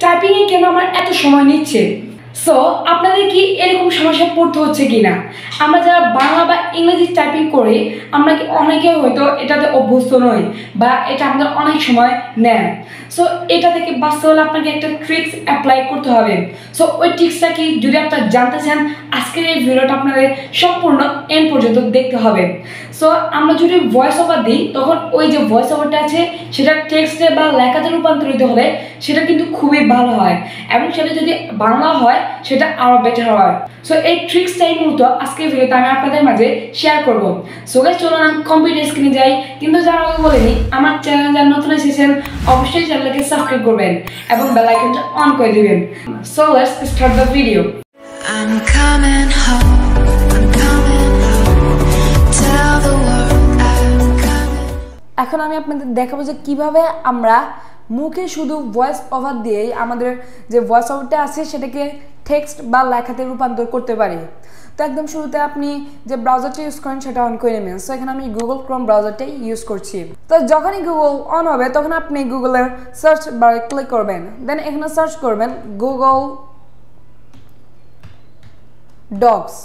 টাইপিংয়ে কেন আমার এত সময় নিচ্ছে। সো আপনাদের কি এরকম সমস্যা পড়তে হচ্ছে কি না? আমরা যারা বাংলা বা ইংরেজি টাইপিং করি আমরা কি অনেকে হয়তো এটাতে অভ্যস্ত নই বা এটা আমাদের অনেক সময় নেয়। সো এটা থেকে বাঁচতে হলে আপনাকে একটা ট্রিক্স অ্যাপ্লাই করতে হবে। সো ওই ট্রিক্সটা কি যদি আপনারা জানতে চান আজকের এই ভিডিওটা আপনাদের সম্পূর্ণ এন্ড পর্যন্ত দেখতে হবে। সো আমরা যদি ভয়েস ওভার দিই তখন ওই যে ভয়েস ওভারটা আছে সেটা টেক্সটে বা লেখাতে রূপান্তরিত হলে সেটা কিন্তু খুবই ভালো হয় এবং সেটা যদি বাংলা হয় সেটা আরও বেটার হয়। সো এই ট্রিক্সটাই মূলত আজকের ভিডিওতে আমি আপনাদের মাঝে শেয়ার করব। সো গাইস চলুন আমি কম্পিউটার স্ক্রিনে যাই, কিন্তু যার আগে বলিনি আমার চ্যানেল যারা নতুন এসেছেন অবশ্যই চ্যানেলকে সাবস্ক্রাইব করবেন এবং বেল আইকনটা অন করে দিবেন। So let's start the video. I'm coming home, I'm coming home, tell the world I'm coming. এখন আমি আপনাদের দেখাবো যে কিভাবে আমরা মুখে শুধু ভয়েস ওভার দিয়েই আমাদের যে ভয়েস ওভারটা আছে সেটাকে টেক্সট বা লেখাতে রূপান্তর করতে পারি। তো একদম শুরুতে আপনি যে ব্রাউজারটা ইউজ করেন সেটা অন করে নেবেন। সো এখানে আমি গুগল ক্রোম ব্রাউজারটাই ইউজ করছি। তো যখনই গুগল অন হবে তখন আপনি গুগলের সার্চ বারে ক্লিক করবেন, দেন এখানে সার্চ করবেন গুগল ডক্স।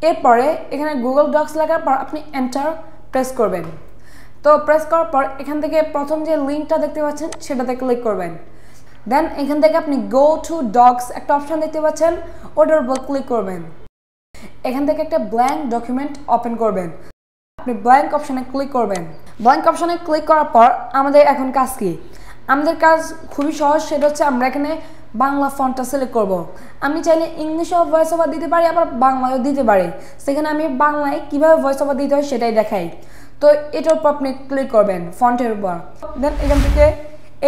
এরপরে এখানে গুগল ডক্স লেখার পর আপনি এন্টার প্রেস করবেন। তো প্রেস করার পর এখান থেকে প্রথম যে লিঙ্কটা দেখতে পাচ্ছেন সেটাতে ক্লিক করবেন। দেন এখান থেকে আপনি গো টু ডক্স একটা অপশন দেখতে পাচ্ছেন, ওটার উপর ক্লিক করবেন। এখান থেকে একটা ব্ল্যাঙ্ক ডকুমেন্ট ওপেন করবেন, আপনি ব্ল্যাঙ্ক অপশনে ক্লিক করবেন। ব্ল্যাঙ্ক অপশনে ক্লিক করার পর আমাদের এখন কাজ কি? আমাদের কাজ খুবই সহজ, সেটা হচ্ছে আমরা এখানে বাংলা ফন্টটা সিলেক্ট করব। আমি চাইলে ইংলিশেও ভয়েস ওভার দিতে পারি আবার বাংলায়ও দিতে পারি, সেখানে আমি বাংলায় কীভাবে ভয়েস ওভার দিতে হয় সেটাই দেখাই। তো এটার উপর আপনি ক্লিক করবেন ফন্টের উপর, দেন এখান থেকে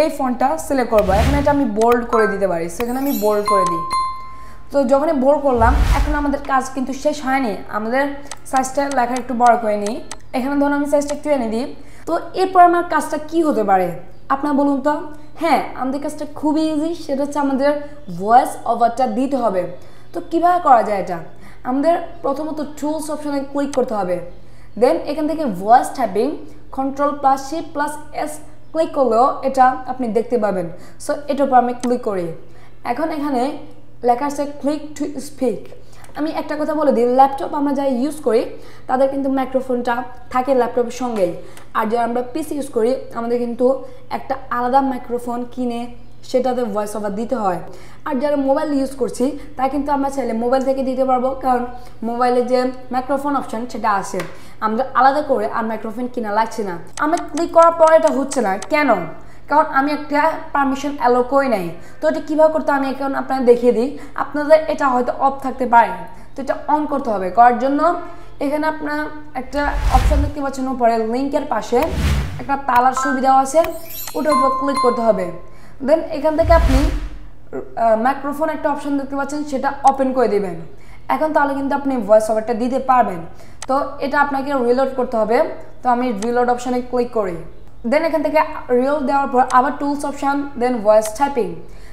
এই ফন্টটা সিলেক্ট করবো। এখন এটা আমি বোল্ড করে দিতে পারি, সেখানে আমি বোল্ড করে দিই। তো যখনই বোল্ড করলাম এখন আমাদের কাজ কিন্তু শেষ হয়নি, আমাদের সাইজটা লেখা একটু বড় করে নিই। এখানে ধরুন আমি সাইজটা একটু এনে দিই। তো এরপর আমার কাজটা কি হতে পারে আপনার বলুন তো? হ্যাঁ, আমাদের কাজটা খুবই ইজি, সেটা হচ্ছে আমাদের ভয়েস ওভারটা দিতে হবে। তো কীভাবে করা যায় এটা? আমাদের প্রথমত টুলস অপশনে ক্লিক করতে হবে, দেন এখান থেকে ভয়েস টাইপিং Ctrl+Shift+S ক্লিক করলেও এটা আপনি দেখতে পাবেন। সো এটার উপর আমি ক্লিক করি। এখন এখানে লেখা আছে ক্লিক টু স্পিক। আমি একটা কথা বলে দিই, ল্যাপটপ আমরা যারা ইউজ করি তাদের কিন্তু মাইক্রোফোনটা থাকে ল্যাপটপের সঙ্গেই, আর যারা আমরা পিসি ইউজ করি আমাদের কিন্তু একটা আলাদা মাইক্রোফোন কিনে সেটাতে ভয়েস ওভার দিতে হয়। আর যারা মোবাইল ইউজ করছি তা কিন্তু আমরা চাইলে মোবাইল থেকে দিতে পারবো, কারণ মোবাইলে যে মাইক্রোফোন অপশন সেটা আসে, আমরা আলাদা করে আর মাইক্রোফোন কিনা লাগছে না। আমি ক্লিক করার পর এটা হচ্ছে না কেন? কারণ আমি একটা পারমিশন অ্যালো করি নাই। তো এটা কীভাবে করতে আমি এখন আপনাদের দেখিয়ে দিই। আপনাদের এটা হয়তো অফ থাকতে পারে, তো এটা অন করতে হবে। করার জন্য এখানে আপনার একটা অপশন দেখতে পাচ্ছেন উপরে লিঙ্কের পাশে একটা তালার সুবিধাও আছে, ওটার উপর ক্লিক করতে হবে। দেন এখান থেকে আপনি মাইক্রোফোন একটা অপশন দেখতে পাচ্ছেন সেটা ওপেন করে দেবেন। এখন তাহলে কিন্তু আপনি ভয়েস ওভারটা দিতে পারবেন। তো এটা আপনাকে রিলোড করতে হবে। তো আমি রিলোড অপশানে ক্লিক করি, দেন এখান থেকে রিলোড দেওয়ার পর আবার টুলস অপশান, দেন ভয়েস টাইপিং।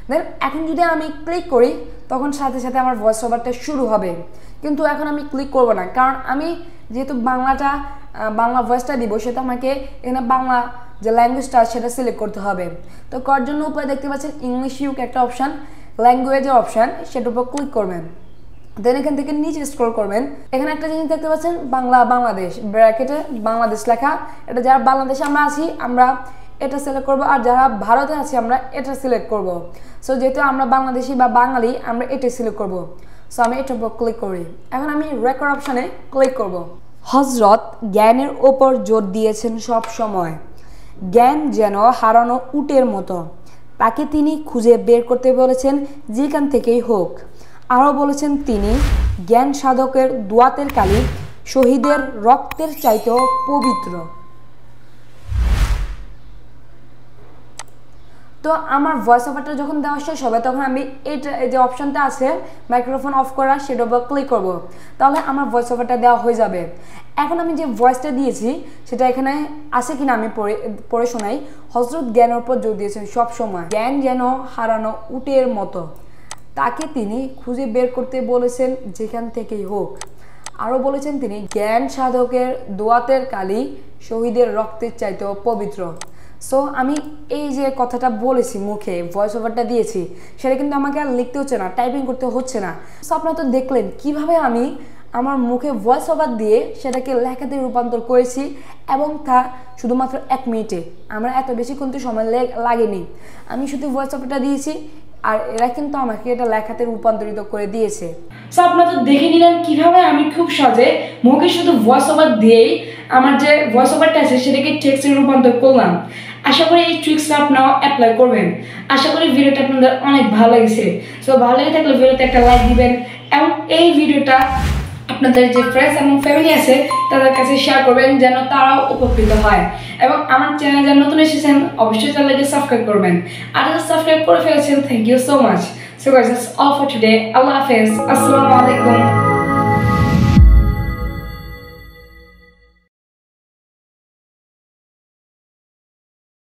দেন এখন যদি আমি ক্লিক করি তখন সাথে সাথে আমার ভয়েস ওভারটা শুরু হবে, কিন্তু এখন আমি ক্লিক করব না, কারণ আমি যেহেতু বাংলা ভয়েসটা দিব সেটা আমাকে এখানে বাংলা যে ল্যাঙ্গুয়েজটা সেটা সিলেক্ট করতে হবে। তো করার জন্য উপরে দেখতে পাচ্ছেন ইংলিশ ইউক একটা অপশান, ল্যাঙ্গুয়েজের অপশান, সেটার উপর ক্লিক করবেন। দেন এখান থেকে নিচে স্ক্রল করবেন, এখানে একটা জিনিস দেখতে পাচ্ছেন বাংলাদেশ ব্র্যাকেটে বাংলাদেশ লেখা, এটা যারা বাংলাদেশে আমরা আছি আমরা এটা সিলেক্ট করব, আর যারা ভারতে আছি আমরা এটা সিলেক্ট করব। সো যেহেতু আমরা বাংলাদেশি বা বাঙালি আমরা এটাই সিলেক্ট করব। সো আমি এটার উপর ক্লিক করি। এখন আমি রেকর্ড অপশানে ক্লিক করব। হযরত জ্ঞানের ওপর জোর দিয়েছেন সব সময়, জ্ঞান যেন হারানো উটের মতো, তাকে তিনি খুঁজে বের করতে বলেছেন যেখান থেকেই হোক। আরও বলেছেন তিনি জ্ঞান সাধকের দোয়াতের কালি শহীদের রক্তের চাইতেও পবিত্র। তো আমার ভয়েস ওভারটা যখন দেওয়া শেষ হবে তখন আমি এইটা এই যে অপশানটা আছে মাইক্রোফোন অফ করা সেটার উপর ক্লিক করব, তাহলে আমার ভয়েস ওভারটা দেওয়া হয়ে যাবে। এখন আমি যে ভয়েসটা দিয়েছি সেটা এখানে আছে কিনা আমি পড়ে শোনাই। হযরত জ্ঞানের উপর জোর দিয়েছেন সব সময়, জ্ঞান যেন হারানো উটের মতো, তাকে তিনি খুঁজে বের করতে বলেছেন যেখান থেকেই হোক। আরও বলেছেন তিনি জ্ঞান সাধকের দোয়াতের কালি শহীদের রক্তের চাইতেও পবিত্র। সো আমি এই যে কথাটা বলেছি মুখে ভয়েস ওভারটা দিয়েছি সেটা কিন্তু আমাকে আর লিখতে হচ্ছে না, টাইপিং করতে হচ্ছে না। সো আপনারা তো দেখলেন কিভাবে আমি আমার মুখে ভয়েস ওভার দিয়ে সেটাকে লেখাতে রূপান্তর করেছি, এবং তা শুধুমাত্র 1 মিনিটে। আমার এত বেশি কিন্তু সময় লাগেনি, আমি শুধু ভয়েস ওভারটা দিয়েছি আর এরা কিন্তু আমাকে এটা লেখাতে রূপান্তরিত করে দিয়েছে। সো আপনারা তো দেখে নিলেন কিভাবে আমি খুব সহজে মুখে শুধু ভয়েস ওভার দিয়েই আমার যে ভয়েস ওভারটা আছে সেটাকে টেক্সটে রূপান্তর করলাম। আশা করি এই ট্রিক্সটা আপনারা অ্যাপ্লাই করবেন। আশা করি ভিডিওটা আপনাদের অনেক ভালো লেগেছে। সো ভালো লেগে থাকলে ভিডিওতে একটা লাইক দিবেন এবং এই ভিডিওটা আপনাদের যে ফ্রেন্ডস এবং ফ্যামিলি আছে তাদের কাছে শেয়ার করবেন যেন তারাও উপকৃত হয়। এবং আমার চ্যানেলে যারা নতুন এসেছেন অবশ্যই চ্যানেলকে সাবস্ক্রাইব করবেন। আর যারা সাবস্ক্রাইব করে ফেলেছেন thank you so much. So guys that's all for today. আল্লাহ হাফেজ, আসসালামু আলাইকুম।